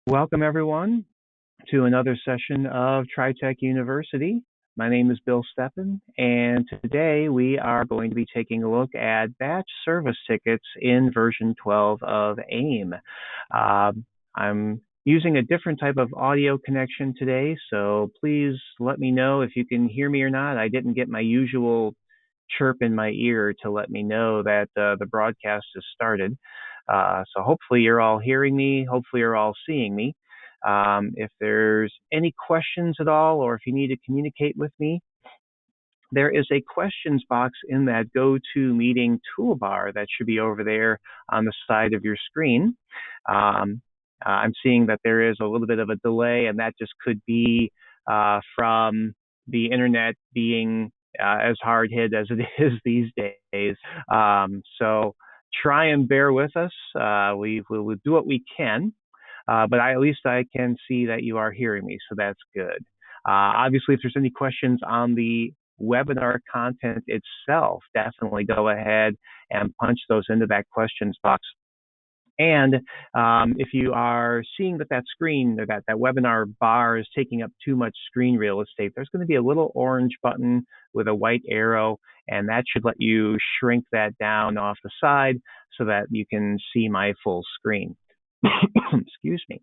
Welcome, everyone, to another session of TriTech University. My name is Bill Steppen, and today we are going to be taking a look at batch service tickets in version 12 of AIM. I'm using a different type of audio connection today, so please let me know if you can hear me or not. I didn't get my usual chirp in my ear to let me know that the broadcast has started. So hopefully you're all hearing me. Hopefully you're all seeing me. If there's any questions at all, or if you need to communicate with me, there is a questions box in that GoToMeeting toolbar that should be over there on the side of your screen. I'm seeing that there is a little bit of a delay, and that just could be from the internet being as hard hit as it is these days. So try and bear with us. We'll do what we can, but at least I can see that you are hearing me, so that's good. Obviously, if there's any questions on the webinar content itself, definitely go ahead and punch those into that questions box. And if you are seeing that screen, or that webinar bar is taking up too much screen real estate, there's going to be a little orange button with a white arrow, and that should let you shrink that down off the side so that you can see my full screen. Excuse me.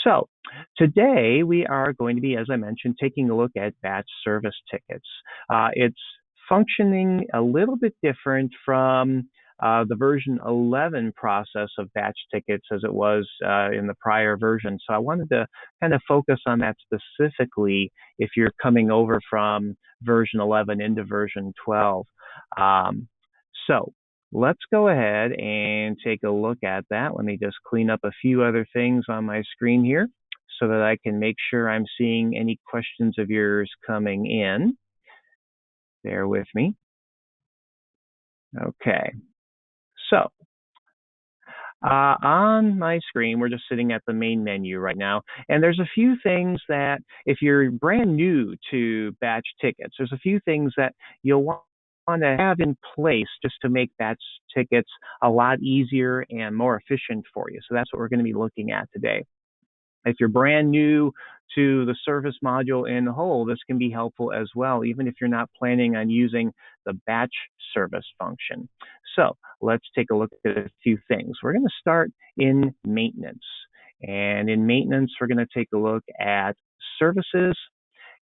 So today we are going to be, as I mentioned, taking a look at batch service tickets. It's functioning a little bit different from the version 11 process of batch tickets as it was in the prior version. So I wanted to kind of focus on that specifically if you're coming over from version 11 into version 12. So let's go ahead and take a look at that. Let me just clean up a few other things on my screen here so that I can make sure I'm seeing any questions of yours coming in. Bear with me. Okay. So on my screen, we're just sitting at the main menu right now, and there's a few things that, if you're brand new to batch tickets, there's a few things that you'll want to have in place just to make batch tickets a lot easier and more efficient for you. So that's what we're going to be looking at today. If you're brand new to the service module in whole, this can be helpful as well, even if you're not planning on using the batch service function. So let's take a look at a few things. We're going to start in maintenance. And in maintenance, we're going to take a look at services.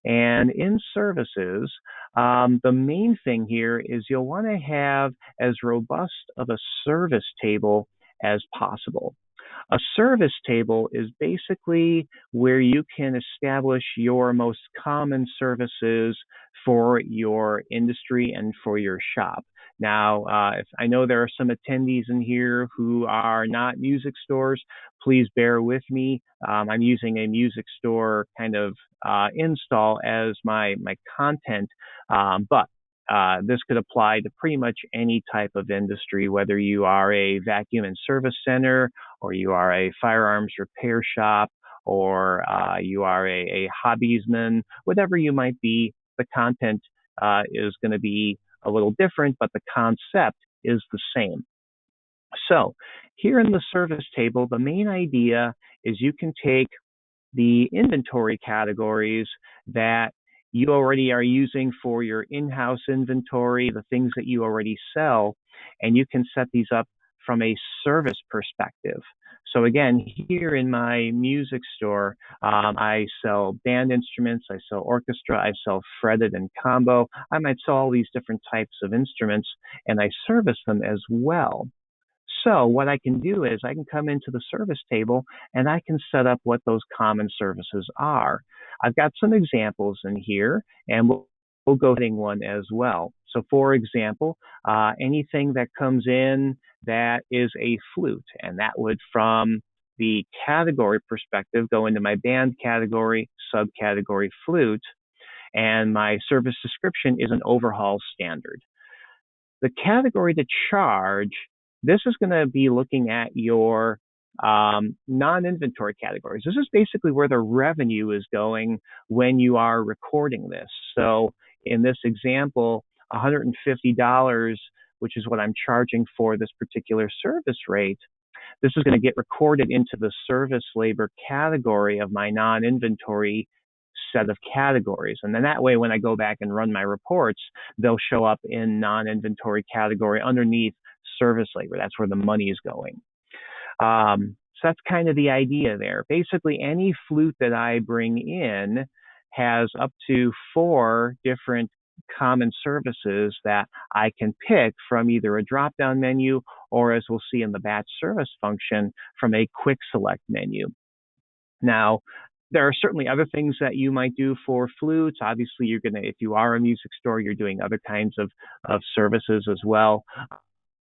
And in services, the main thing here is you'll want to have as robust of a service table as possible. A service table is basically where you can establish your most common services for your industry and for your shop. Now, if I know there are some attendees in here who are not music stores, please bear with me. I'm using a music store kind of install as my content, but this could apply to pretty much any type of industry, whether you are a vacuum and service center, or you are a firearms repair shop, or you are a hobbyisman, whatever you might be. The content is going to be a little different, but the concept is the same. So here in the service table, the main idea is you can take the inventory categories that you already are using for your in-house inventory, the things that you already sell, and you can set these up from a service perspective. So again, here in my music store, I sell band instruments, I sell orchestra, I sell fretted and combo. I might sell all these different types of instruments, and I service them as well. So what I can do is I can come into the service table and I can set up what those common services are. I've got some examples in here, and we'll go through one as well. So for example, anything that comes in that is a flute, and that would, from the category perspective, go into my band category, subcategory flute, and my service description is an overhaul standard. The category to charge, this is going to be looking at your non-inventory categories. This is basically where the revenue is going when you are recording this. So in this example, $150, which is what I'm charging for this particular service rate, This is going to get recorded into the service labor category of my non-inventory set of categories. And then that way, when I go back and run my reports, they'll show up in non-inventory category underneath service labor. That's where the money is going. So that's kind of the idea there. Basically, any flute that I bring in has up to 4 different common services that I can pick from either a drop-down menu or, as we'll see in the batch service function, from a quick select menu. Now, there are certainly other things that you might do for flutes. Obviously, you're going to, if you are a music store, you're doing other kinds of services as well.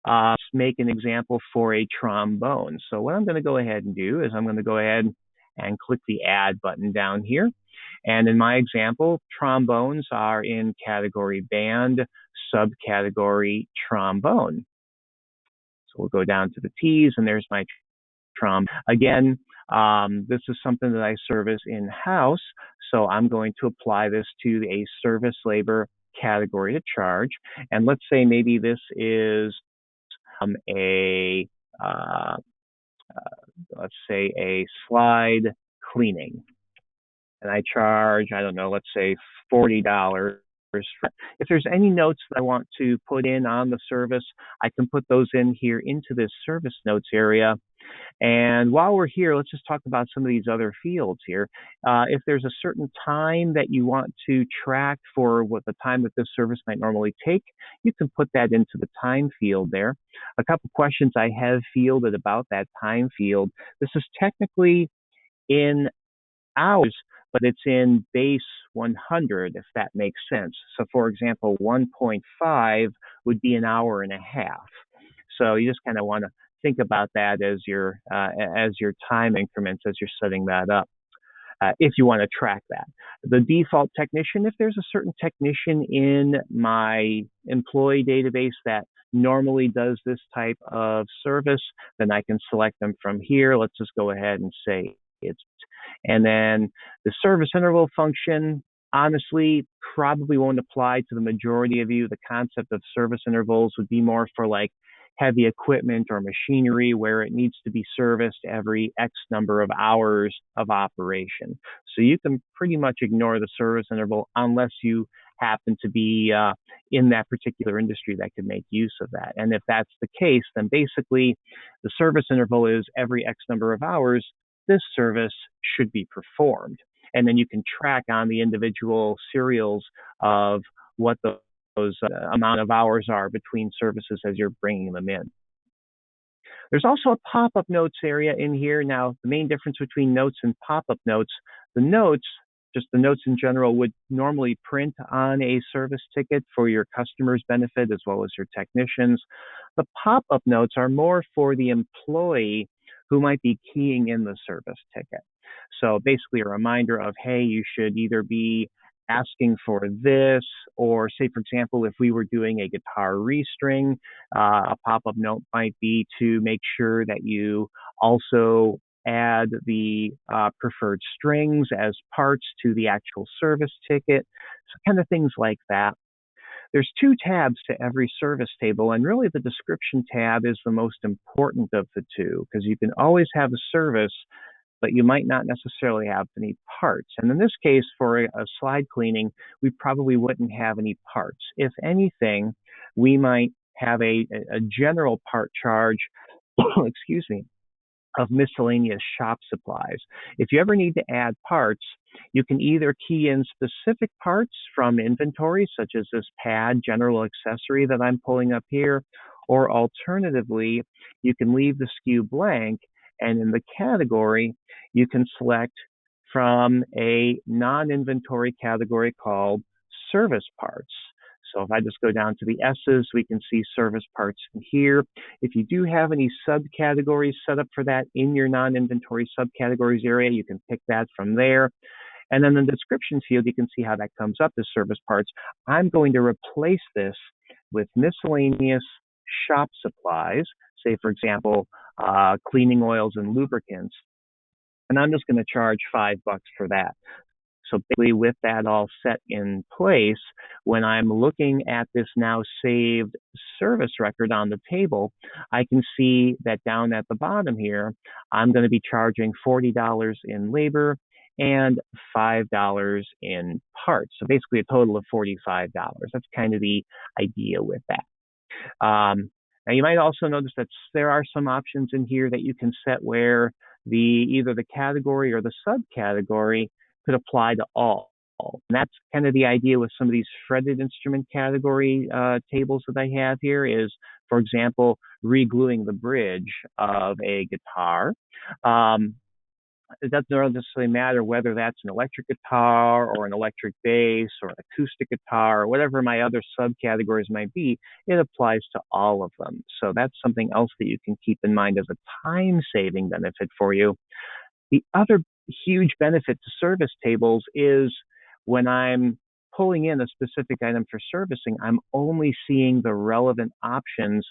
Let's make an example for a trombone. So what I'm going to go ahead and do is I'm going to go ahead and click the Add button down here. And in my example, trombones are in category band, subcategory trombone. So we'll go down to the T's, and there's my trombone. Again, this is something that I service in-house, so I'm going to apply this to a service labor category to charge. And let's say maybe this is let's say a slide cleaning, and I charge, I don't know, let's say $40. If there's any notes that I want to put in on the service, I can put those in here into this service notes area. And while we're here, let's just talk about some of these other fields here. If there's a certain time that you want to track for what the time that this service might normally take, you can put that into the time field there. A couple questions I have fielded about that time field. This is technically in hours, but it's in base 100, if that makes sense. So for example, 1.5 would be an hour and a half. So you just kind of want to think about that as your time increments as you're setting that up, if you want to track that. The default technician, if there's a certain technician in my employee database that normally does this type of service, then I can select them from here. Let's just go ahead and say it's, and then the service interval function, honestly, probably won't apply to the majority of you. The concept of service intervals would be more for like heavy equipment or machinery where it needs to be serviced every X number of hours of operation. So you can pretty much ignore the service interval unless you happen to be in that particular industry that could make use of that. And if that's the case, then basically the service interval is every X number of hours, this service should be performed. And then you can track on the individual serials of what those amount of hours are between services as you're bringing them in. There's also a pop-up notes area in here. Now, the main difference between notes and pop-up notes, the notes, just the notes in general, would normally print on a service ticket for your customers' benefit as well as your technicians. The pop-up notes are more for the employee who might be keying in the service ticket. So basically a reminder of, hey, you should either be asking for this, or say, for example, if we were doing a guitar restring, a pop-up note might be to make sure that you also add the preferred strings as parts to the actual service ticket, so kind of things like that. There's 2 tabs to every service table, and really the description tab is the most important of the 2, because you can always have a service, but you might not necessarily have any parts. And in this case, for a slide cleaning, we probably wouldn't have any parts. If anything, we might have a general part charge, excuse me, of miscellaneous shop supplies. If you ever need to add parts, you can either key in specific parts from inventory, such as this pad general accessory that I'm pulling up here, or alternatively, you can leave the SKU blank, and in the category, you can select from a non-inventory category called service parts. So if I just go down to the S's, we can see service parts in here. If you do have any subcategories set up for that in your non-inventory subcategories area, you can pick that from there. And then in the description field, you can see how that comes up as service parts. I'm going to replace this with miscellaneous shop supplies, say, for example, cleaning oils and lubricants. And I'm just going to charge $5 for that. So basically, with that all set in place, when I'm looking at this now saved service record on the table, I can see that down at the bottom here, I'm going to be charging $40 in labor and $5 in parts. So basically a total of $45. That's kind of the idea with that. Now you might also notice that there are some options in here that you can set where either the category or the subcategory could apply to all. And that's kind of the idea with some of these fretted instrument category tables that I have here is, for example, regluing the bridge of a guitar. It doesn't necessarily matter whether that's an electric guitar or an electric bass or an acoustic guitar or whatever my other subcategories might be, it applies to all of them. So that's something else that you can keep in mind as a time-saving benefit for you. The other huge benefit to service tables is when I'm pulling in a specific item for servicing, I'm only seeing the relevant options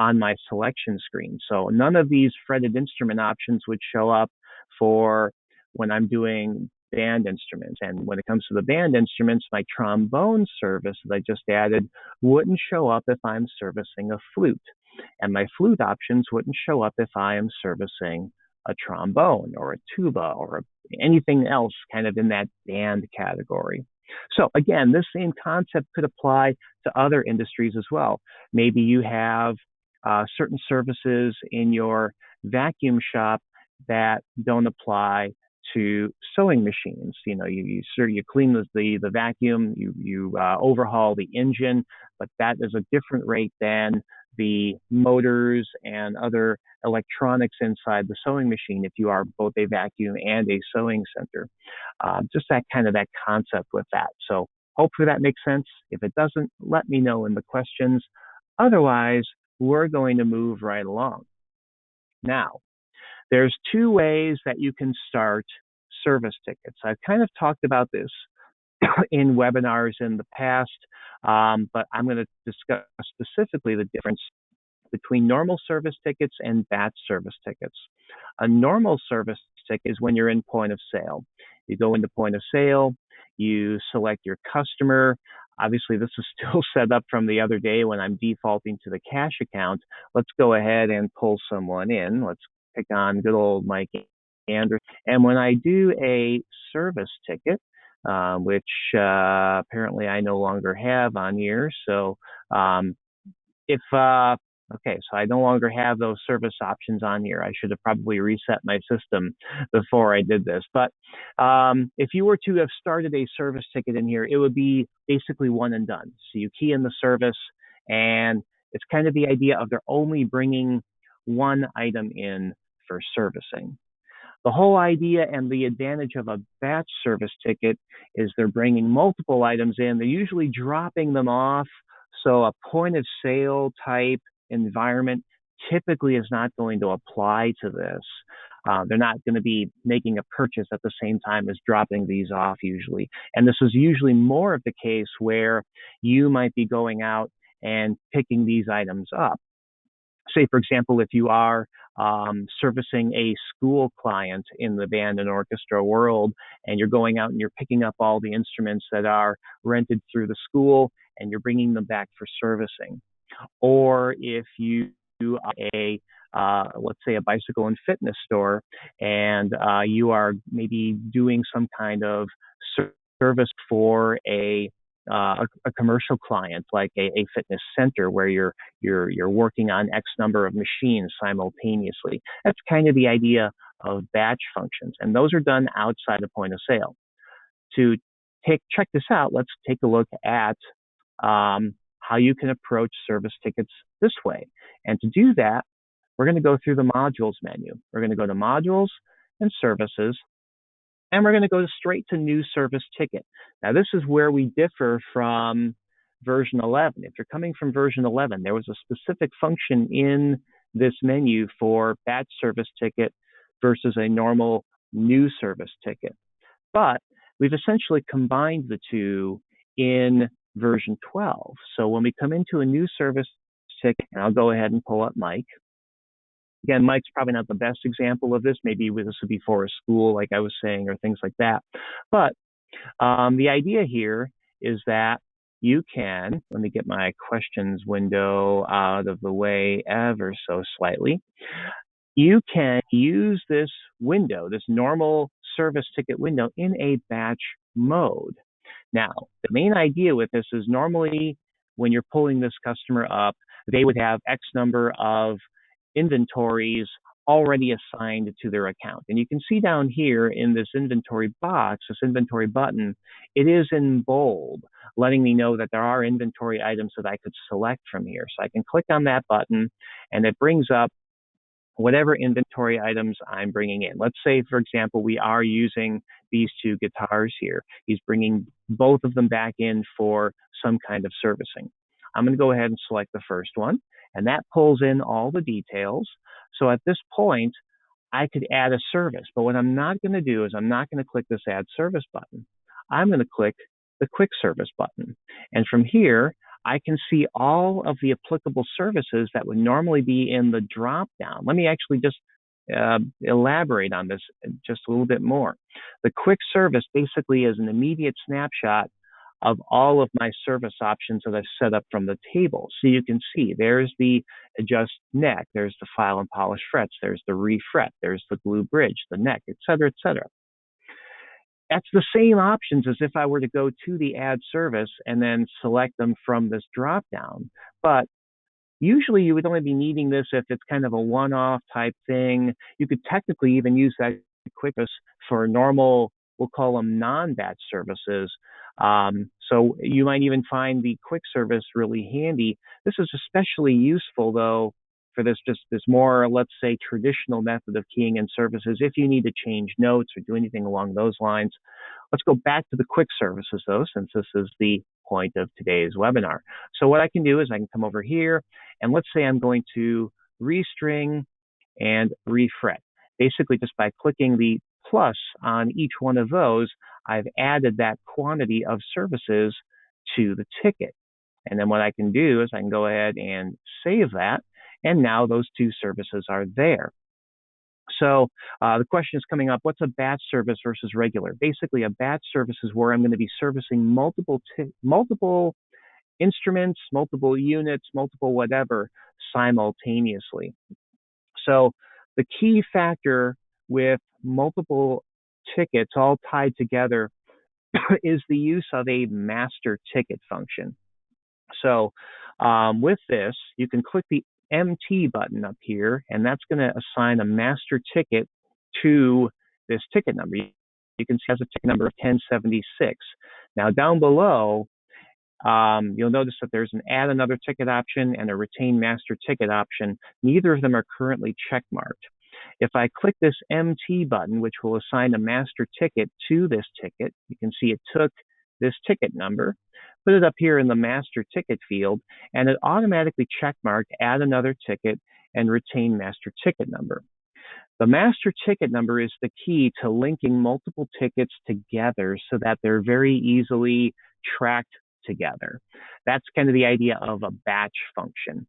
on my selection screen. So none of these fretted instrument options would show up for when I'm doing band instruments. And when it comes to the band instruments, my trombone service that I just added wouldn't show up if I'm servicing a flute. And my flute options wouldn't show up if I am servicing a trombone or a tuba or anything else kind of in that band category. So again, this same concept could apply to other industries as well. Maybe you have certain services in your vacuum shop that don't apply to sewing machines. You know, you clean the vacuum, you overhaul the engine, but that is a different rate than the motors and other electronics inside the sewing machine if you are both a vacuum and a sewing center. Just that concept with that. So hopefully that makes sense. If it doesn't, let me know in the questions. Otherwise, we're going to move right along. Now, there's two ways that you can start service tickets. I've kind of talked about this in webinars in the past, but I'm going to discuss specifically the difference between normal service tickets and batch service tickets. A normal service ticket is when you're in point of sale. You go into point of sale, you select your customer. Obviously, this is still set up from the other day when I'm defaulting to the cash account. Let's go ahead and pull someone in. Let's pick on good old Mike Anderson. And when I do a service ticket, which apparently I no longer have on here, so okay, so I no longer have those service options on here. I should have probably reset my system before I did this. But if you were to have started a service ticket in here, it would be basically one and done. So you key in the service, and it's kind of the idea of they're only bringing one item in for servicing. The whole idea and the advantage of a batch service ticket is they're bringing multiple items in. They're usually dropping them off. So a point of sale type environment typically is not going to apply to this. They're not going to be making a purchase at the same time as dropping these off usually. And this is usually more of the case where you might be going out and picking these items up. Say, for example, if you are servicing a school client in the band and orchestra world, and you're going out and you're picking up all the instruments that are rented through the school, and you're bringing them back for servicing. Or if you are let's say a bicycle and fitness store, and you are maybe doing some kind of service for a commercial client, like a fitness center where you're working on X number of machines simultaneously. That's kind of the idea of batch functions, and those are done outside of point of sale. To check this out, let's take a look at how you can approach service tickets this way. And to do that, we're going to go through the modules menu. We're going to go to modules and services, and we're going to go straight to new service ticket. Now, this is where we differ from version 11. If you're coming from version 11, there was a specific function in this menu for batch service ticket versus a normal new service ticket. But we've essentially combined the two in version 12. So when we come into a new service ticket, and I'll go ahead and pull up Mike. Again, Mike's probably not the best example of this. Maybe this would be for a school, like I was saying, or things like that. But The idea here is that you can, let me get my questions window out of the way ever so slightly. You can use this window, this normal service ticket window, in a batch mode. Now, the main idea with this is normally when you're pulling this customer up, they would have X number of inventories already assigned to their account. And you can see down here in this inventory box, this inventory button, it is in bold, letting me know that there are inventory items that I could select from here. So I can click on that button and it brings up whatever inventory items I'm bringing in. Let's say, for example, we are using these two guitars here. He's bringing both of them back in for some kind of servicing. I'm going to go ahead and select the first one, and that pulls in all the details. So at this point, I could add a service, but what I'm not going to do is I'm not going to click this add service button. I'm going to click the quick service button. And from here, I can see all of the applicable services that would normally be in the drop down. Let me actually just elaborate on this just a little bit more. The quick service basically is an immediate snapshot of all of my service options that I've set up from the table. So you can see there's the adjust neck, there's the file and polish frets, there's the refret, there's the glue bridge, the neck, et cetera, et cetera. That's the same options as if I were to go to the add service and then select them from this drop down. But usually you would only be needing this if it's kind of a one-off type thing. You could technically even use that quickness for normal, we'll call them non-batch services. So you might even find the quick service really handy. This is especially useful though for this more, let's say, traditional method of keying in services if you need to change notes or do anything along those lines. Let's go back to the quick services though, since this is the point of today's webinar. So what I can do is I can come over here and let's say I'm going to restring and refret. Basically just by clicking the plus on each one of those, I've added that quantity of services to the ticket. And then what I can do is I can go ahead and save that. And now those two services are there. So the question is coming up, what's a batch service versus regular? Basically, a batch service is where I'm going to be servicing multiple instruments, multiple units, multiple whatever simultaneously. So the key factor with multiple tickets all tied together is the use of a master ticket function. So with this, you can click the MT button up here, and that's going to assign a master ticket to this ticket number. You can see it has a ticket number of 1076. Now down below, you'll notice that there's an add another ticket option and a retain master ticket option. Neither of them are currently checkmarked. If I click this MT button, which will assign a master ticket to this ticket, you can see it took this ticket number, put it up here in the master ticket field, and it automatically checkmarked add another ticket and retain master ticket number. The master ticket number is the key to linking multiple tickets together so that they're very easily tracked together. That's kind of the idea of a batch function.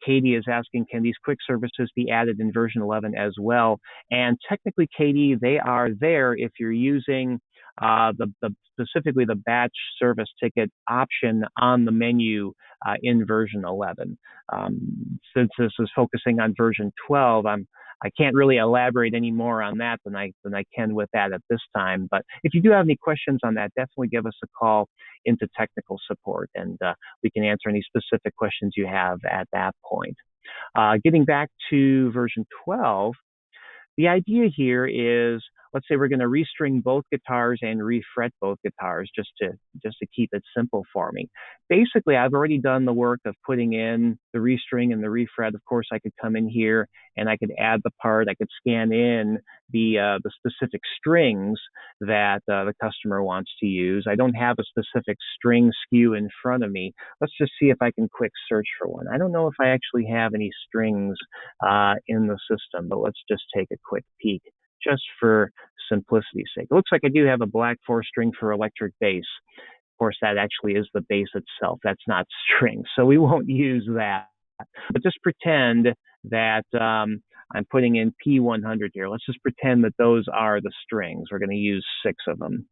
Katie is asking, can these quick services be added in version 11 as well? And technically, Katie, they are there if you're using specifically the batch service ticket option on the menu in version 11. Since this is focusing on version 12, I can't really elaborate any more on that than I can with that at this time. But if you do have any questions on that, definitely give us a call into technical support, and we can answer any specific questions you have at that point. Getting back to version 12, the idea here is, let's say we're going to restring both guitars and refret both guitars just to keep it simple for me. Basically, I've already done the work of putting in the restring and the refret. Of course, I could come in here and I could add the part. I could scan in the specific strings that the customer wants to use. I don't have a specific string SKU in front of me. Let's just see if I can quick search for one. I don't know if I actually have any strings in the system, but let's just take a quick peek just for simplicity's sake. It looks like I do have a black 4-string for electric bass. Of course, that actually is the bass itself. That's not strings, so we won't use that. But just pretend that I'm putting in P100 here. Let's just pretend that those are the strings. We're going to use 6 of them.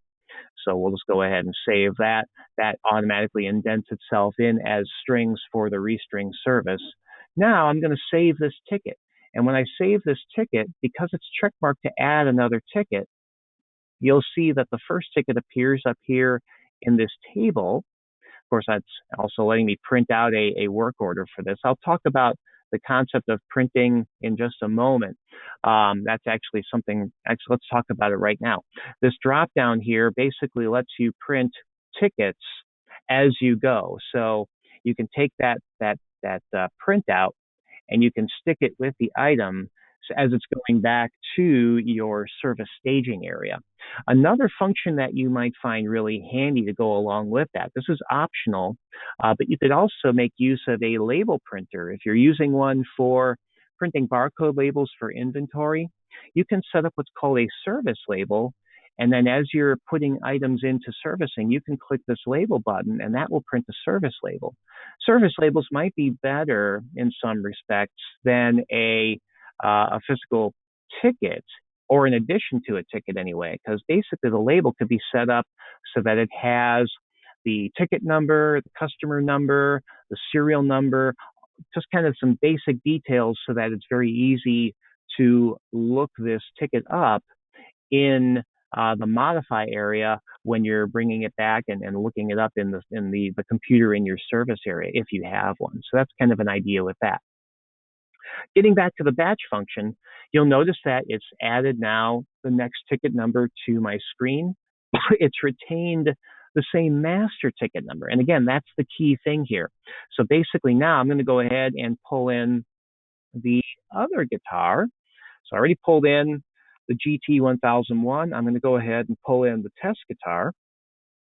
So we'll just go ahead and save that. That automatically indents itself in as strings for the restring service. Now I'm going to save this ticket. And when I save this ticket, because it's checkmarked to add another ticket, you'll see that the first ticket appears up here in this table. Of course, that's also letting me print out a work order for this. I'll talk about the concept of printing in just a moment. That's actually something, let's talk about it right now. This drop down here basically lets you print tickets as you go. So you can take that printout and you can stick it with the item as it's going back to your service staging area. Another function that you might find really handy to go along with that, this is optional, but you could also make use of a label printer. If you're using one for printing barcode labels for inventory, you can set up what's called a service label. And then as you're putting items into servicing, you can click this label button and that will print the service label. Service labels might be better in some respects than a physical ticket, or in addition to a ticket anyway, because basically the label could be set up so that it has the ticket number, the customer number, the serial number, just kind of some basic details so that it's very easy to look this ticket up in the modify area when you're bringing it back and looking it up in the computer in your service area if you have one. So that's kind of an idea with that. Getting back to the batch function, you'll notice that it's added now the next ticket number to my screen. It's retained the same master ticket number. And again, that's the key thing here. So basically now I'm going to go ahead and pull in the other guitar. So I already pulled in the GT1001. I'm going to go ahead and pull in the test guitar.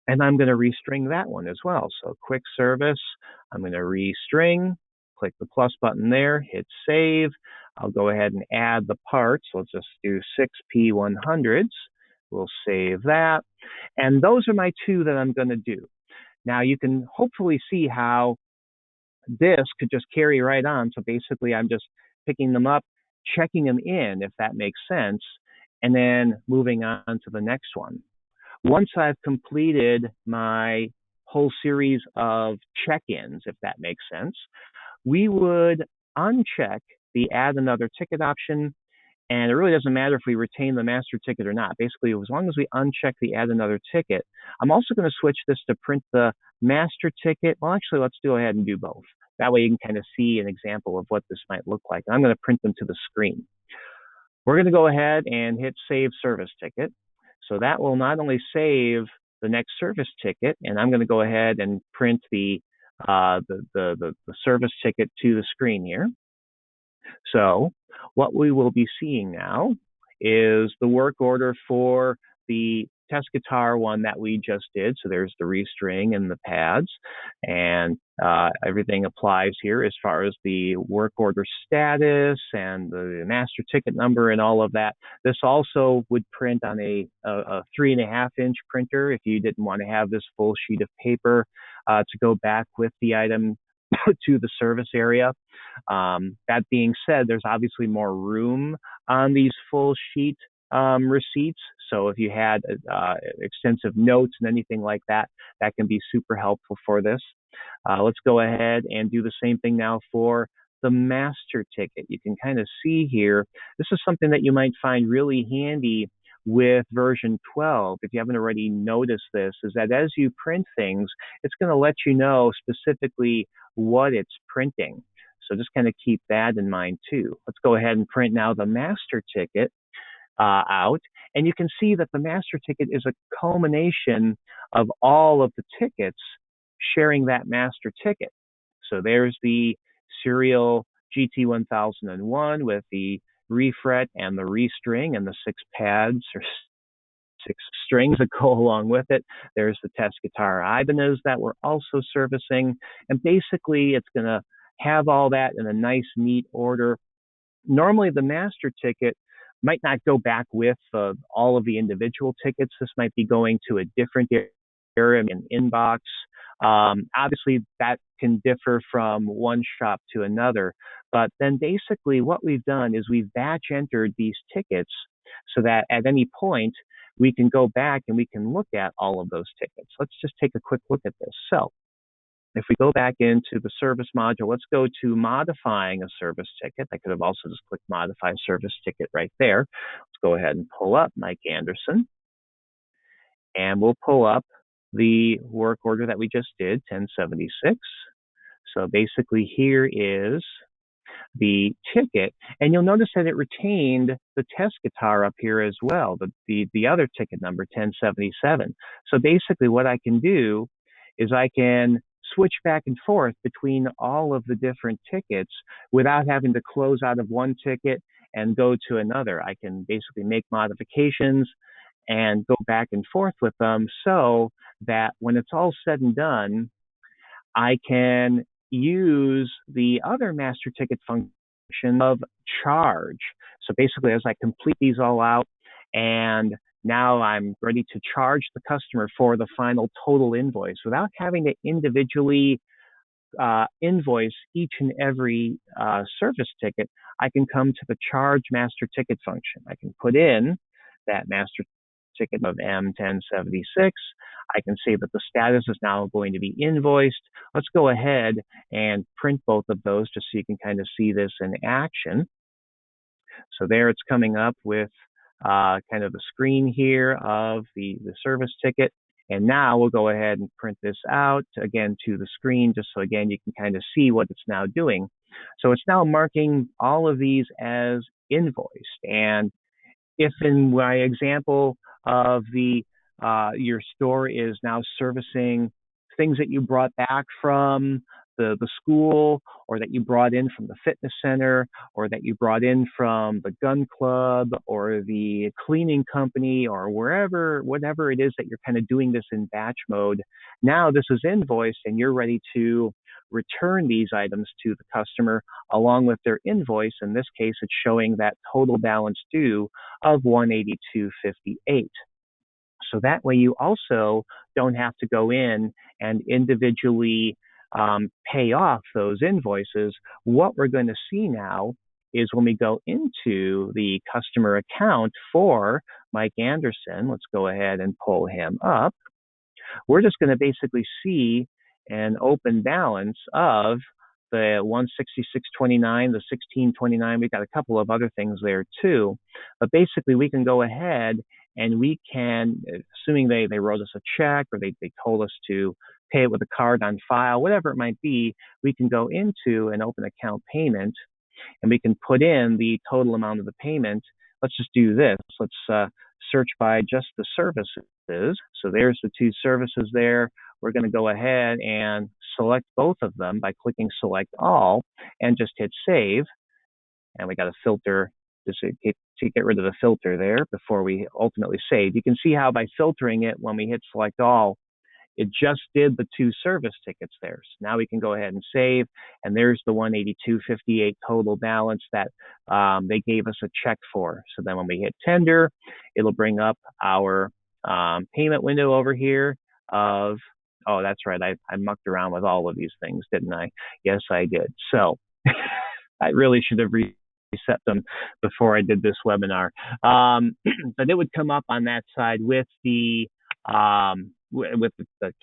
And I'm going to restring that one as well. So quick service, I'm going to restring. Click the plus button there, hit save. I'll go ahead and add the parts. Let's just do 6P100s. We'll save that. And those are my two that I'm going to do. Now you can hopefully see how this could just carry right on. So basically I'm just picking them up, checking them in, if that makes sense, and then moving on to the next one. Once I've completed my whole series of check-ins, if that makes sense, we would uncheck the add another ticket option, and it really doesn't matter if we retain the master ticket or not. Basically, as long as we uncheck the add another ticket, I'm also going to switch this to print the master ticket. Well, actually, let's go ahead and do both. That way you can kind of see an example of what this might look like. I'm going to print them to the screen. We're going to go ahead and hit save service ticket. So that will not only save the next service ticket, and I'm going to go ahead and print the service ticket to the screen here. So what we will be seeing now is the work order for the test guitar one that we just did. So there's the restring and the pads, and everything applies here as far as the work order status and the master ticket number and all of that. This also would print on a 3.5-inch printer if you didn't want to have this full sheet of paper to go back with the item to the service area. That being said, there's obviously more room on these full sheet receipts. So if you had extensive notes and anything like that, that can be super helpful for this. Let's go ahead and do the same thing now for the master ticket. You can kind of see here, this is something that you might find really handy with version 12, if you haven't already noticed this, is that as you print things, it's going to let you know specifically what it's printing. So just kind of keep that in mind too. Let's go ahead and print now the master ticket out. And you can see that the master ticket is a culmination of all of the tickets sharing that master ticket. So there's the serial GT1001 with the refret and the restring and the 6 pads or 6 strings that go along with it. There's the test guitar Ibanez that we're also servicing. And basically it's going to have all that in a nice, neat order. Normally the master ticket might not go back with all of the individual tickets. This might be going to a different area in inbox. Obviously, that can differ from one shop to another. But then basically what we've done is we've batch entered these tickets so that at any point we can go back and we can look at all of those tickets. Let's just take a quick look at this. So if we go back into the service module, let's go to modifying a service ticket. I could have also just clicked modify service ticket right there. Let's go ahead and pull up Mike Anderson, and we'll pull up the work order that we just did, 1076. So basically here is the ticket, and you'll notice that it retained the test guitar up here as well, the other ticket number, 1077. So basically what I can do is I can switch back and forth between all of the different tickets without having to close out of one ticket and go to another. I can basically make modifications and go back and forth with them so that when it's all said and done, I can use the other master ticket function of charge. So basically, as I complete these all out, and now I'm ready to charge the customer for the final total invoice without having to individually invoice each and every service ticket, I can come to the charge master ticket function. I can put in that master ticket of M1076. I can say that the status is now going to be invoiced. Let's go ahead and print both of those just so you can kind of see this in action. So there it's coming up with kind of the screen here of the service ticket. And now we'll go ahead and print this out again to the screen just so again you can kind of see what it's now doing. So it's now marking all of these as invoiced. And if in my example of the your store is now servicing things that you brought back from the school, or that you brought in from the fitness center, or that you brought in from the gun club or the cleaning company, or whatever it is that you're kind of doing this in batch mode, now this is invoiced and you're ready to return these items to the customer along with their invoice. In this case, it's showing that total balance due of $182.58. So that way you also don't have to go in and individually pay off those invoices. What we're going to see now is when we go into the customer account for Mike Anderson, let's go ahead and pull him up. We're just going to basically see an open balance of the 166.29, the 16.29. We've got a couple of other things there too. But basically we can go ahead and we can, assuming they wrote us a check or they told us to pay it with a card on file, whatever it might be, we can go into an open account payment and we can put in the total amount of the payment. Let's just do this. Let's search by just the services. So there's the two services there. We're going to go ahead and select both of them by clicking select all and just hit save. And we got a filter just to get rid of the filter there before we ultimately save. You can see how by filtering it, when we hit select all, it just did the two service tickets there. So now we can go ahead and save, and there's the $182.58 total balance that they gave us a check for. So then when we hit tender, it'll bring up our payment window over here of, oh, that's right, I mucked around with all of these things, didn't I? Yes, I did. So I really should have reset them before I did this webinar. But it would come up on that side with the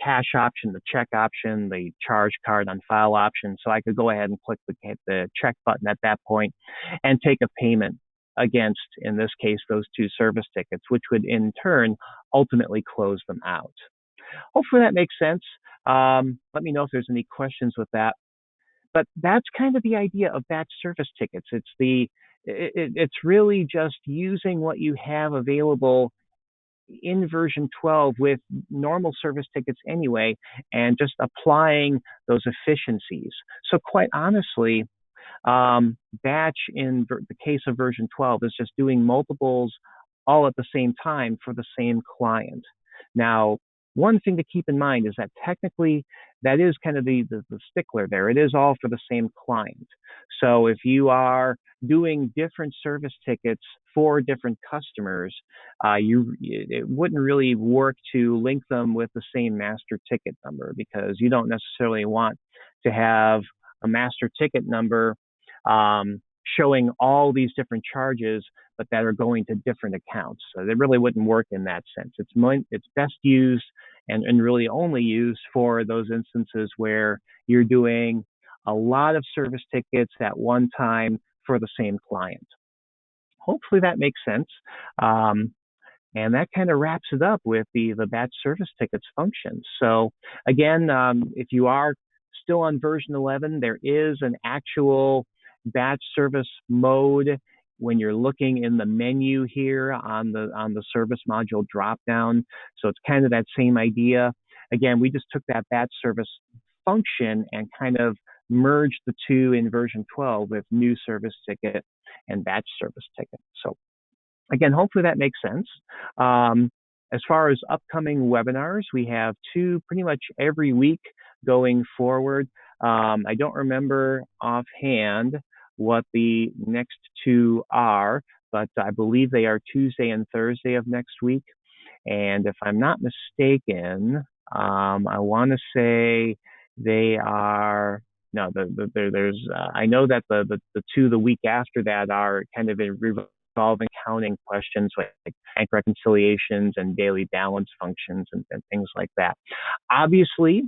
cash option, the check option, the charge card on file option. So I could go ahead and click the check button at that point and take a payment against, in this case, those two service tickets, which would in turn ultimately close them out. Hopefully that makes sense. Let me know if there's any questions with that. But that's kind of the idea of batch service tickets. It's really just using what you have available in version 12 with normal service tickets anyway, and just applying those efficiencies. So quite honestly, batch in the case of version 12 is just doing multiples all at the same time for the same client. Now, one thing to keep in mind is that technically that is kind of the stickler there. It is all for the same client. So if you are doing different service tickets for different customers, it wouldn't really work to link them with the same master ticket number, because you don't necessarily want to have a master ticket number showing all these different charges, but that are going to different accounts. So they really wouldn't work in that sense. It's best used and really only used for those instances where you're doing a lot of service tickets at one time for the same client. Hopefully that makes sense. And that kind of wraps it up with the batch service tickets function. So again, if you are still on version 11, there is an actual batch service mode when you're looking in the menu here on the service module dropdown. So it's kind of that same idea. Again, we just took that batch service function and kind of merged the two in version 12 with new service ticket and batch service ticket. So again, hopefully that makes sense. As far as upcoming webinars, we have two pretty much every week going forward. I don't remember offhand what the next two are, but I believe they are Tuesday and Thursday of next week. And if I'm not mistaken, I want to say they are, no, there's, I know that the two the week after that are kind of involving accounting questions like bank reconciliations and daily balance functions and things like that. Obviously,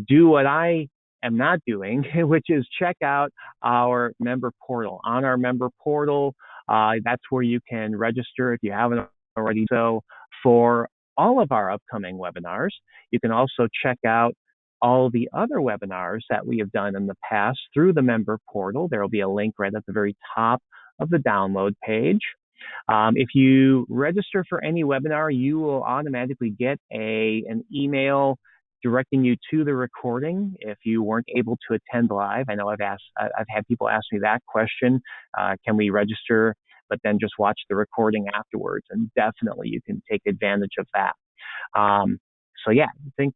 do what I am not doing, which is check out our member portal. On our member portal, that's where you can register if you haven't already so for all of our upcoming webinars. You can also check out all the other webinars that we have done in the past through the member portal. There will be a link right at the very top of the download page. If you register for any webinar, you will automatically get an email directing you to the recording if you weren't able to attend live. I know I've had people ask me that question. Can we register but then just watch the recording afterwards? And definitely you can take advantage of that. So yeah, think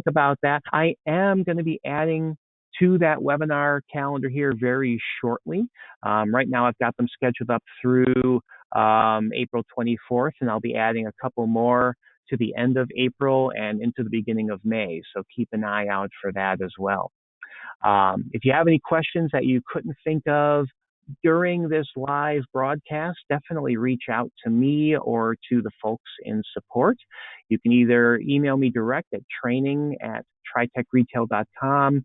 about that. I am going to be adding to that webinar calendar here very shortly. Right now I've got them scheduled up through April 24th, and I'll be adding a couple more to the end of April and into the beginning of May. So keep an eye out for that as well. If you have any questions that you couldn't think of during this live broadcast, definitely reach out to me or to the folks in support. You can either email me direct at training@tritechretail.com,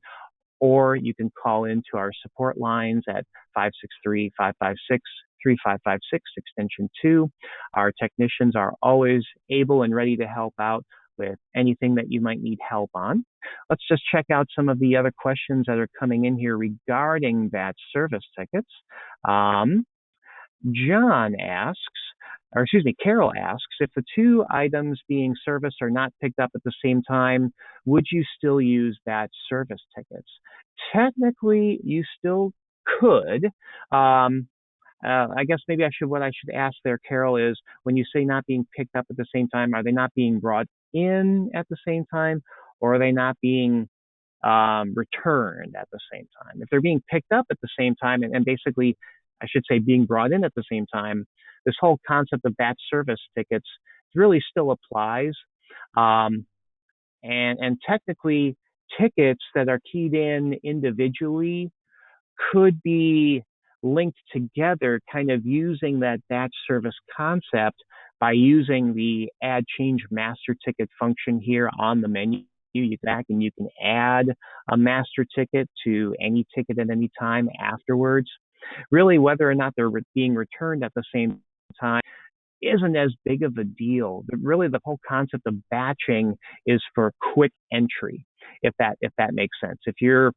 or you can call into our support lines at 563-556-3556, extension 2. Our technicians are always able and ready to help out with anything that you might need help on. Let's just check out some of the other questions that are coming in here regarding batch service tickets. Carol asks, if the two items being serviced are not picked up at the same time, would you still use batch service tickets? Technically, you still could. I guess maybe what I should ask there, Carol, is when you say not being picked up at the same time, are they not being brought in at the same time, or are they not being returned at the same time? If they're being picked up at the same time, and basically, I should say being brought in at the same time, this whole concept of batch service tickets really still applies. And technically, tickets that are keyed in individually could be linked together, kind of using that batch service concept by using the add change master ticket function here on the menu. You can add a master ticket to any ticket at any time afterwards. Really, whether or not they're being returned at the same time isn't as big of a deal. Really, the whole concept of batching is for quick entry, if that makes sense. If you're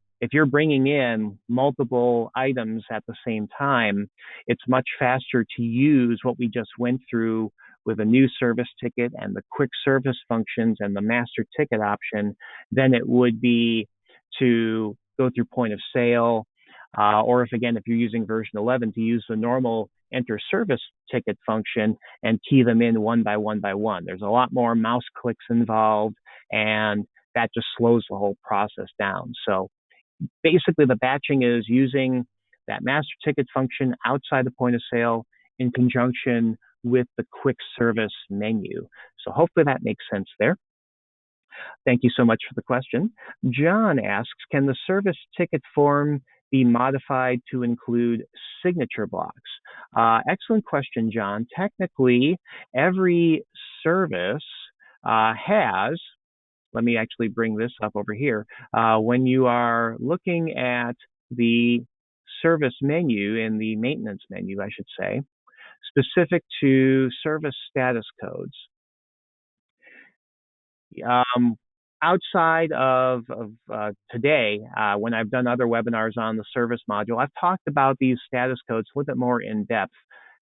bringing in multiple items at the same time, it's much faster to use what we just went through with a new service ticket and the quick service functions and the master ticket option than it would be to go through point of sale, or if you're using version 11, to use the normal enter service ticket function and key them in one by one by one. There's a lot more mouse clicks involved, and that just slows the whole process down. So basically, the batching is using that master ticket function outside the point of sale in conjunction with the quick service menu. So hopefully that makes sense there. Thank you so much for the question. John asks, can the service ticket form be modified to include signature blocks? Excellent question, John. Technically, every service has, let me actually bring this up over here. When you are looking at the service menu, in the maintenance menu, I should say, specific to service status codes, outside of today, when I've done other webinars on the service module, I've talked about these status codes a little bit more in depth.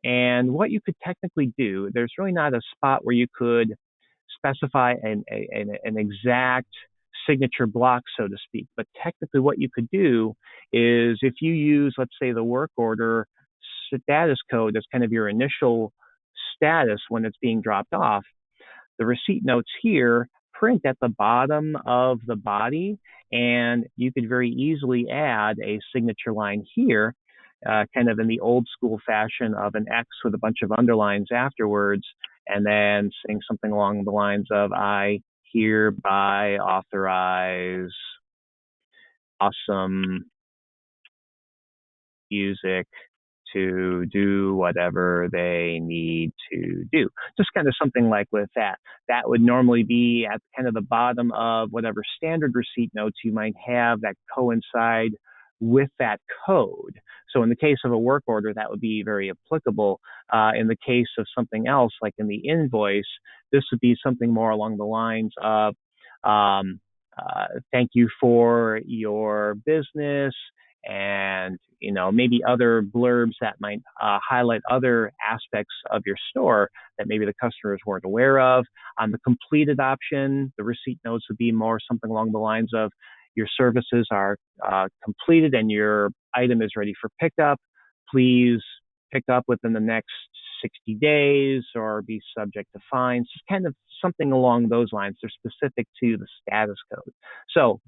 And what you could technically do, there's really not a spot where you could specify an exact signature block, so to speak. But technically what you could do is, if you use, let's say, the work order status code as kind of your initial status when it's being dropped off, the receipt notes here print at the bottom of the body, and you could very easily add a signature line here, kind of in the old school fashion of an X with a bunch of underlines afterwards, and then saying something along the lines of, I hereby authorize Awesome Music to do whatever they need to do. Just kind of something like with that. That would normally be at kind of the bottom of whatever standard receipt notes you might have that coincide with that code. So in the case of a work order, that would be very applicable. In the case of something else, like in the invoice, this would be something more along the lines of, thank you for your business, and maybe other blurbs that might highlight other aspects of your store that maybe the customers weren't aware of. On the completed option, the receipt notes would be more something along the lines of, your services are completed and your item is ready for pickup. Please pick up within the next 60 days or be subject to fines. Just kind of something along those lines. They're specific to the status code. So,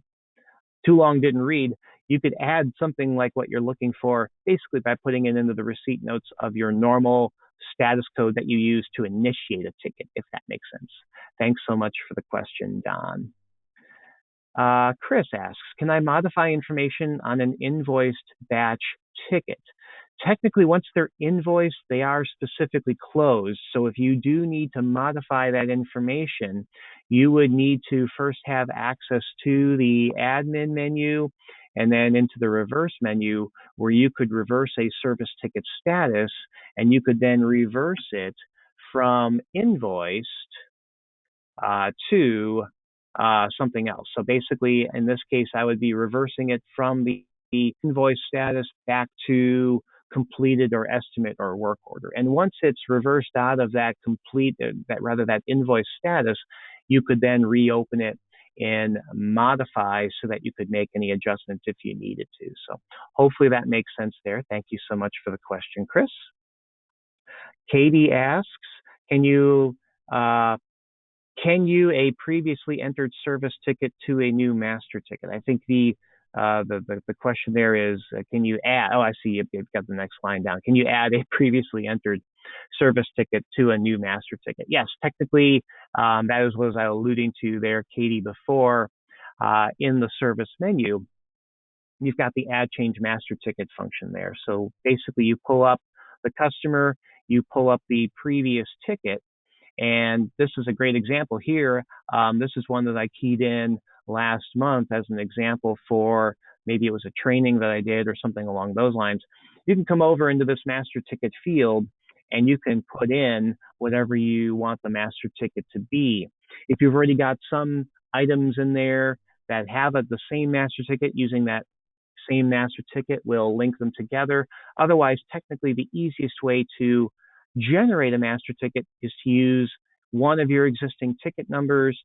too long didn't read. You could add something like what you're looking for basically by putting it into the receipt notes of your normal status code that you use to initiate a ticket, if that makes sense. Thanks so much for the question, Don. Chris asks, can I modify information on an invoiced batch ticket? Technically, once they're invoiced, they are specifically closed. So if you do need to modify that information, you would need to first have access to the admin menu and then into the reverse menu, where you could reverse a service ticket status, and you could then reverse it from invoiced to something else. So basically, in this case, I would be reversing it from the invoice status back to completed or estimate or work order. And once it's reversed out of that that invoice status, you could then reopen it and modify so that you could make any adjustments if you needed to. So hopefully that makes sense there. Thank you so much for the question, Chris. Katie asks, can you a previously entered service ticket to a new master ticket? I think the question there is, can you add, I see you've got the next line down. Can you add a previously entered service ticket to a new master ticket? Yes, technically, that is what I was alluding to there, Katie, before. In the service menu, you've got the add change master ticket function there. So basically, you pull up the customer, you pull up the previous ticket, and this is a great example here. This is one that I keyed in last month as an example for, maybe it was a training that I did or something along those lines. You can come over into this master ticket field and you can put in whatever you want the master ticket to be. If you've already got some items in there that have the same master ticket, using that same master ticket will link them together. Otherwise, technically, the easiest way to generate a master ticket is to use one of your existing ticket numbers,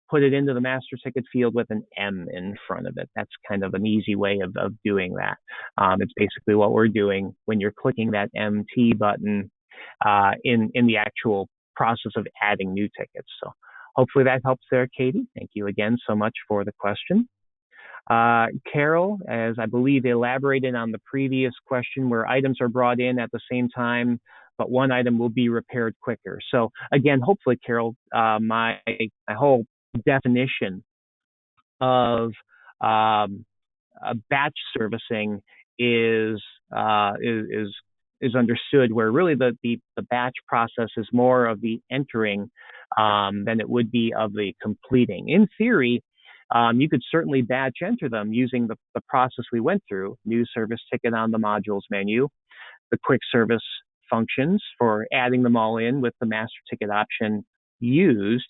put it into the master ticket field with an M in front of it. That's kind of an easy way of doing that. It's basically what we're doing when you're clicking that MT button in the actual process of adding new tickets. So hopefully that helps there, Katie. Thank you again so much for the question. Carol, as I believe elaborated on the previous question, where items are brought in at the same time, but one item will be repaired quicker. So again, hopefully, Carol, my whole definition of batch servicing is uh, is is understood, where really the batch process is more of the entering than it would be of the completing. In theory, you could certainly batch enter them using the process we went through: new service ticket on the modules menu, the quick service functions for adding them all in with the master ticket option used.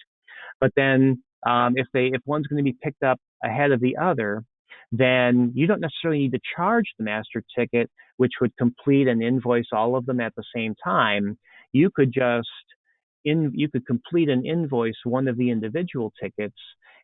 But then if one's going to be picked up ahead of the other, then you don't necessarily need to charge the master ticket, which would complete and invoice all of them at the same time. You could just you could complete and invoice one of the individual tickets,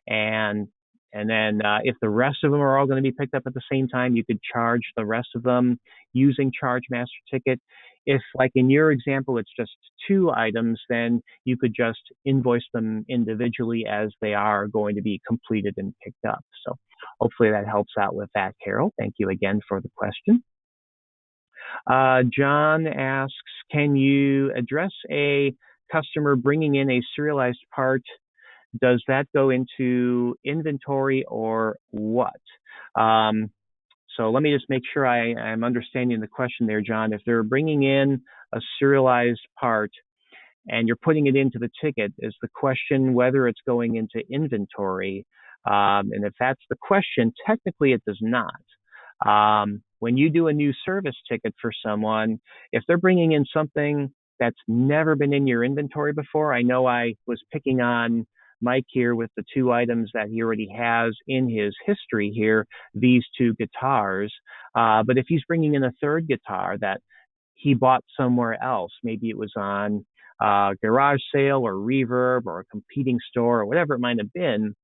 and then if the rest of them are all going to be picked up at the same time, you could charge the rest of them using Charge Master Ticket. If, like in your example, it's just two items, then you could just invoice them individually as they are going to be completed and picked up. So hopefully that helps out with that, Carol. Thank you again for the question. John asks, can you address a customer bringing in a serialized part? Does that go into inventory or what? So let me just make sure I'm understanding the question there, John. If they're bringing in a serialized part and you're putting it into the ticket, is the question whether it's going into inventory? And if that's the question, technically it does not. When you do a new service ticket for someone, if they're bringing in something that's never been in your inventory before, I know I was picking on Mike here with the two items that he already has in his history here, these two guitars. But if he's bringing in a third guitar that he bought somewhere else, maybe it was on garage sale or Reverb or a competing store or whatever it might have been,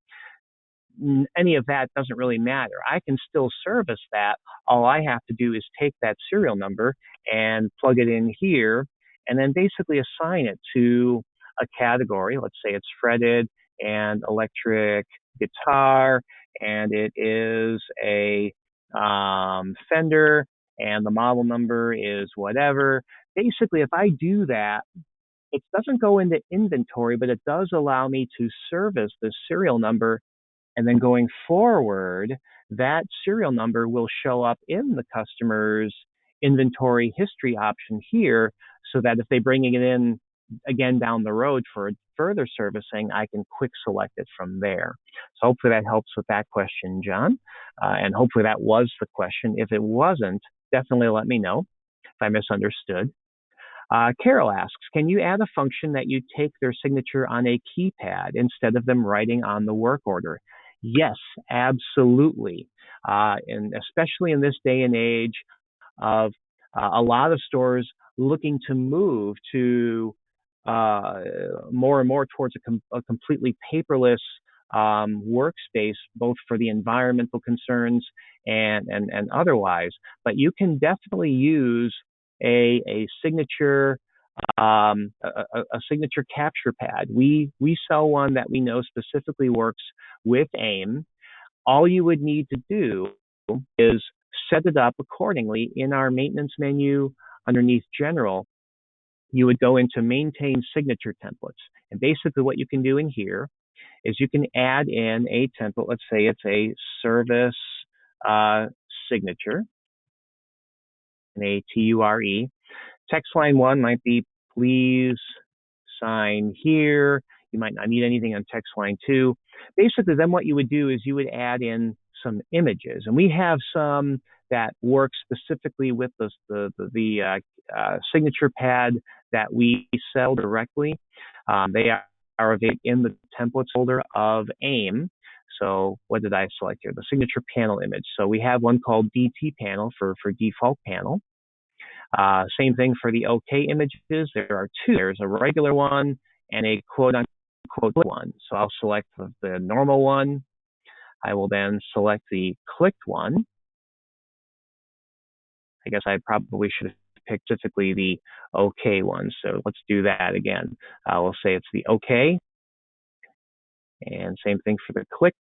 any of that doesn't really matter. I can still service that. All I have to do is take that serial number and plug it in here, and then basically assign it to a category. Let's say it's fretted and electric guitar, and it is a Fender, and the model number is whatever. Basically, if I do that, it doesn't go into inventory, but it does allow me to service the serial number. And then going forward, that serial number will show up in the customer's inventory history option here, so that if they bring it in again down the road for further servicing, I can quick select it from there. So hopefully that helps with that question, John. And hopefully that was the question. If it wasn't, definitely let me know if I misunderstood. Carol asks, can you add a function that you take their signature on a keypad instead of them writing on the work order? Yes, absolutely. And especially in this day and age of a lot of stores looking to move to more and more towards a completely paperless workspace, both for the environmental concerns and otherwise. But you can definitely use a signature a signature capture pad. We sell one that we know specifically works with AIM. All you would need to do is set it up accordingly in our maintenance menu underneath General. You would go into Maintain Signature Templates. And basically what you can do in here is you can add in a template. Let's say it's a service signature, and a TURE. Text line 1 might be, please sign here. You might not need anything on text line 2. Basically, then what you would do is you would add in some images. And we have some that work specifically with the signature pad that we sell directly. They are in the templates folder of AIM. So what did I select here? The signature panel image. So we have one called DT panel for default panel. Same thing for the OK images. There are two. There's a regular one and a quote-unquote one. So I'll select the normal one. I will then select the clicked one. I guess I probably should have picked specifically the OK one. So let's do that again. We'll say it's the OK. And same thing for the clicked.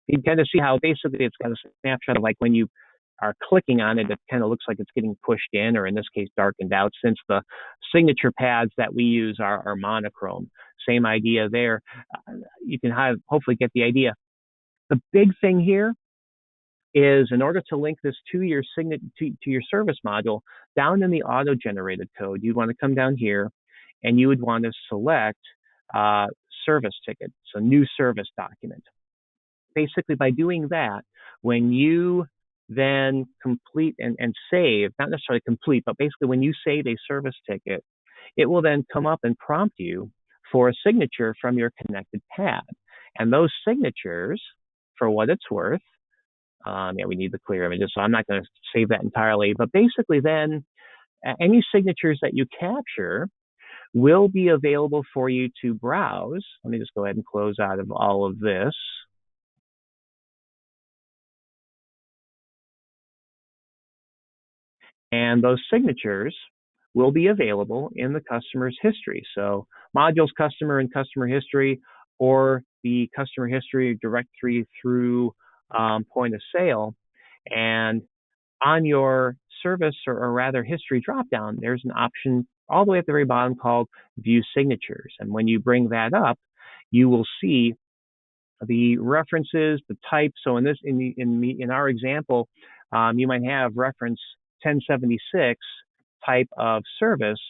You kind of see how basically it's got a snapshot of like when you are clicking on it, it kind of looks like it's getting pushed in, or in this case, darkened out, since the signature pads that we use are monochrome. Same idea there. You can hopefully get the idea. The big thing here is in order to link this to your to your service module, down in the auto-generated code, you'd want to come down here and you would want to select service ticket, so new service document. Basically, by doing that, when you then complete and save, not necessarily complete, but basically when you save a service ticket, it will then come up and prompt you for a signature from your connected pad. And those signatures, for what it's worth, yeah, we need the clear images, so I'm not going to save that entirely. But basically then, any signatures that you capture will be available for you to browse. Let me just go ahead and close out of all of this. And those signatures will be available in the customer's history. So modules customer and customer history, or the customer history directory through point of sale. And on your service, or rather history dropdown, there's an option all the way at the very bottom called View Signatures. And when you bring that up, you will see the references, the type. So in our example, you might have reference 1076 type of service.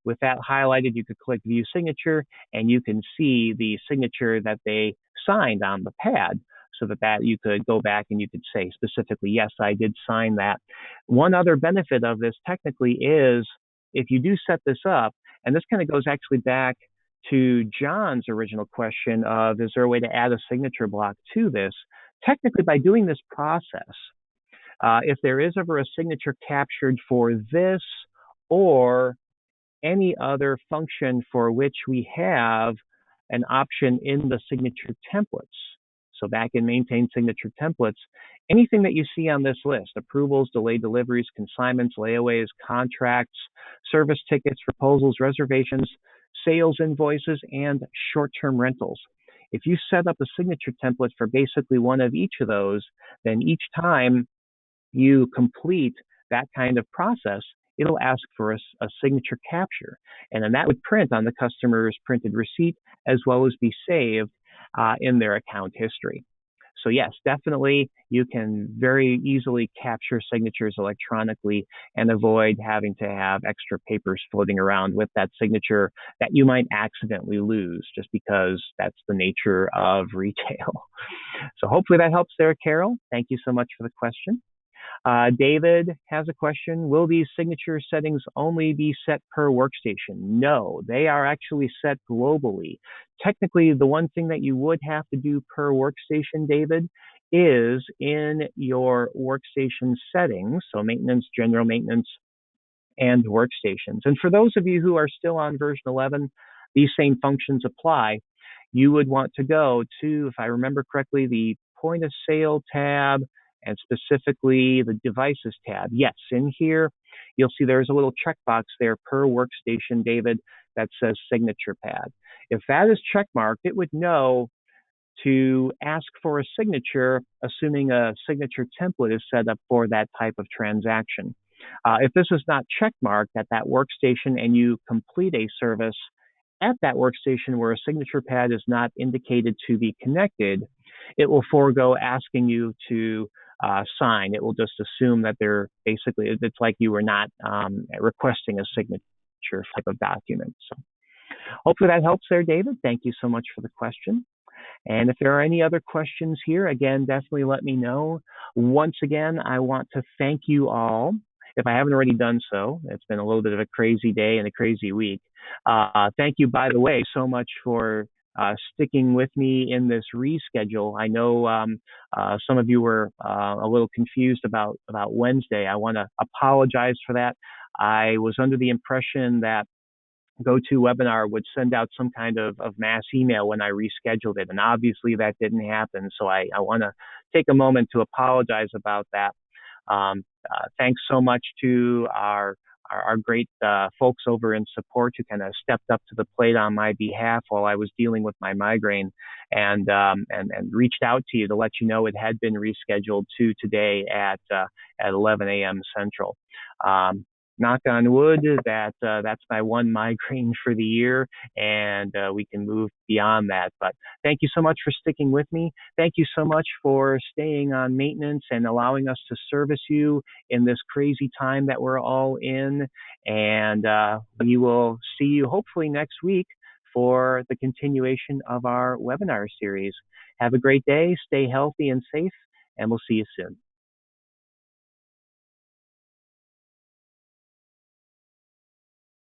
With that highlighted, you could click View Signature, and you can see the signature that they signed on the pad, so that you could go back and you could say specifically, yes, I did sign that. One other benefit of this technically is, if you do set this up, and this kind of goes actually back to John's original question of, is there a way to add a signature block to this? Technically, by doing this process, if there is ever a signature captured for this or any other function for which we have an option in the signature templates, so back in Maintain Signature Templates, anything that you see on this list, approvals, delayed deliveries, consignments, layaways, contracts, service tickets, proposals, reservations, sales invoices, and short-term rentals. If you set up a signature template for basically one of each of those, then each time you complete that kind of process, it'll ask for a signature capture. And then that would print on the customer's printed receipt, as well as be saved in their account history. So yes, definitely you can very easily capture signatures electronically and avoid having to have extra papers floating around with that signature that you might accidentally lose, just because that's the nature of retail. So hopefully that helps there, Carol. Thank you so much for the question. David has a question. Will these signature settings only be set per workstation? No, they are actually set globally. Technically, the one thing that you would have to do per workstation, David, is in your workstation settings, so maintenance, general maintenance, and workstations. And for those of you who are still on version 11, these same functions apply. You would want to go to, if I remember correctly, the point of sale tab, and specifically the devices tab. Yes, in here, you'll see there's a little checkbox there per workstation, David, that says signature pad. If that is checkmarked, it would know to ask for a signature, assuming a signature template is set up for that type of transaction. If this is not checkmarked at that workstation and you complete a service at that workstation where a signature pad is not indicated to be connected, it will forego asking you to sign. It will just assume that they're basically, it's like you were not requesting a signature type of document. So hopefully that helps there, David. Thank you so much for the question. And if there are any other questions here, again, definitely let me know. Once again, I want to thank you all. If I haven't already done so, it's been a little bit of a crazy day and a crazy week. Thank you, by the way, so much for sticking with me in this reschedule. I know some of you were a little confused about Wednesday. I want to apologize for that. I was under the impression that GoToWebinar would send out some kind of mass email when I rescheduled it, and obviously that didn't happen. So I want to take a moment to apologize about that. Thanks so much to our great folks over in support who kind of stepped up to the plate on my behalf while I was dealing with my migraine, and reached out to you to let you know it had been rescheduled to today at 11 a.m. Central. knock on wood, that's my one migraine for the year, and we can move beyond that. But thank you so much for sticking with me. Thank you so much for staying on maintenance and allowing us to service you in this crazy time that we're all in. And we will see you hopefully next week for the continuation of our webinar series. Have a great day, stay healthy and safe, and we'll see you soon.